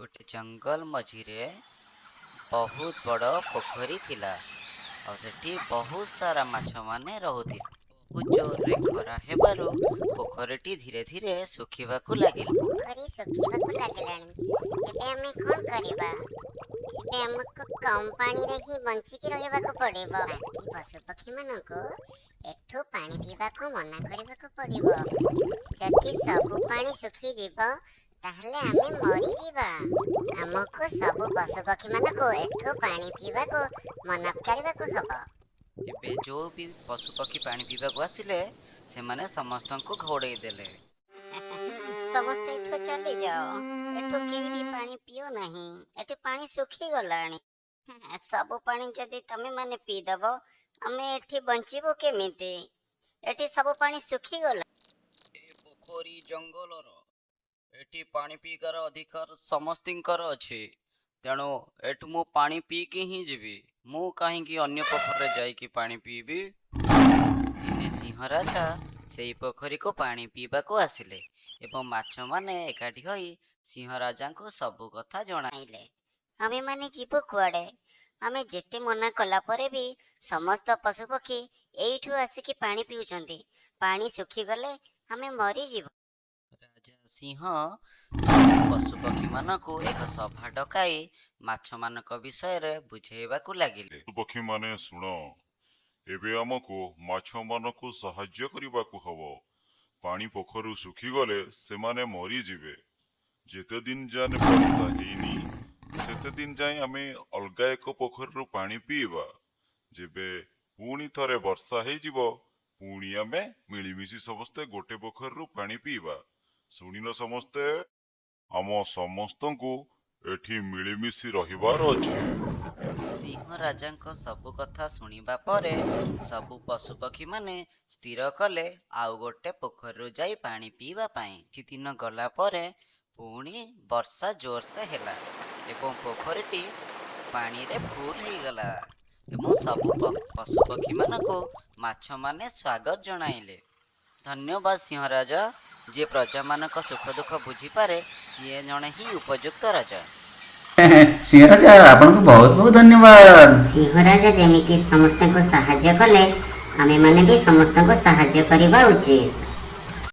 गोटे जंगल मझिरे बहुत बड़ पोखरी थिला और सेठी बहुत सारा माछ माने रहुथिले। बहुत जोर रे खरा हेबारु पोखरीटी धीरे धीरे सुखिबाकू लागिल। पोखरी सुखिबाकू लागलानी। एबे आमे कोन करबा? एबे हमको कम पानी रे ही बंचिकी रहिबाकू पड़िबो। बाकी पशु पक्षी मानको एठो पानी पीबाकू मना करबाकू पड़िबो। जदि सब पानी सुखी जीवो ताहले आमे मरी जीवा। हमको सब पशु पक्षी मानको एठो पानी पीबाकू मना करबाकू हबो। एबे जो भी पशु पक्षी पानी पीबाकू आसिले सेमाने समस्तंकु घोड़ेई देले। समस्त एठो चली जाओ। एठो केही भी पानी पियो नहीं। एठो पानी सुखी गलानी। सब पानी जदि तमे माने पी दबो आमे एठी बंचिबो केमिति? एठी सब पानी सुखी गला। ए पोखरी जंगलर एठी पानी पीकार अधिकार समस्तिंकर अछि। तेणु एठु मु पानी पीकी ही जीवी। मु काहींकी अन्य पोखरी जाइकी पानी पीबी? दिने सिंह राजा सेई पोखरी को पानी पीबाकू आसिले एवं माछ माने एकाठी होई सिंह राजा को सब कथा जणाइले। आमे माने जीवो कुआडे? आमे जेते मना कला परे भी समस्त पशु पक्षी एइठु आसिकी पानी पिउचंती। पानी सुखी गले आमे मरी जीवो। राजा सिंह सब पशु पक्षी मानकू एक सभा डकाई माछ मानक विषय रे बुझेइबाकू लागिले। पक्षी माने सुन, एबे आमको माछ मानकू साहाय्य करिबाकू हबो। पानी पोखरु सुखी गले सेमाने मरी जिवे। जेते दिन जाने वर्षा हेनी सेते दिन जाए आमे अलगा एक पोखरु पानी पीबा। जेबे पुणी थरे वर्षा हे जिवो पुणी आमे मिलिमिशि समस्ते गोटे पोखरु पानी पीबा। सुनिल समस्ते, आम समस्तंकु एठी मिलिमिशि रहिबार अछि। सिंह राजांक सब कथा सुनिबा परे सब पशु पक्षी माने स्थिर कले आउ गोटे पोखरु जाई पानी पीबा पाई। କିଛି ଦିନ ଗଲା ପରେ ପୁଣି ବର୍ଷା ଜୋରସେ ହେଲା ଏବଂ ପୋଖରୀଟି ପାଣିରେ ଫୁଲ ହେଇଗଲା ଏବଂ ସବୁ ପଶୁ ପକ୍ଷୀ ମାନଙ୍କୁ ମାଛମାନେ ସ୍ୱାଗତ ଜଣାଇଲେ। ଧନ୍ୟବାଦ ସିଂହ ରାଜା, ଯିଏ ପ୍ରଜାମାନଙ୍କ ସୁଖ ଦୁଃଖ ବୁଝିପାରେ ସିଏ ଜଣେ ହିଁ ଉପଯୁକ୍ତ ରାଜା। सिंह राजा आपको बहुत बहुत धन्यवाद। सिंह राजा जेमिति समस्त को साहाय्य कले आमे माने भी समस्त को साहाय्य करिबा उचित।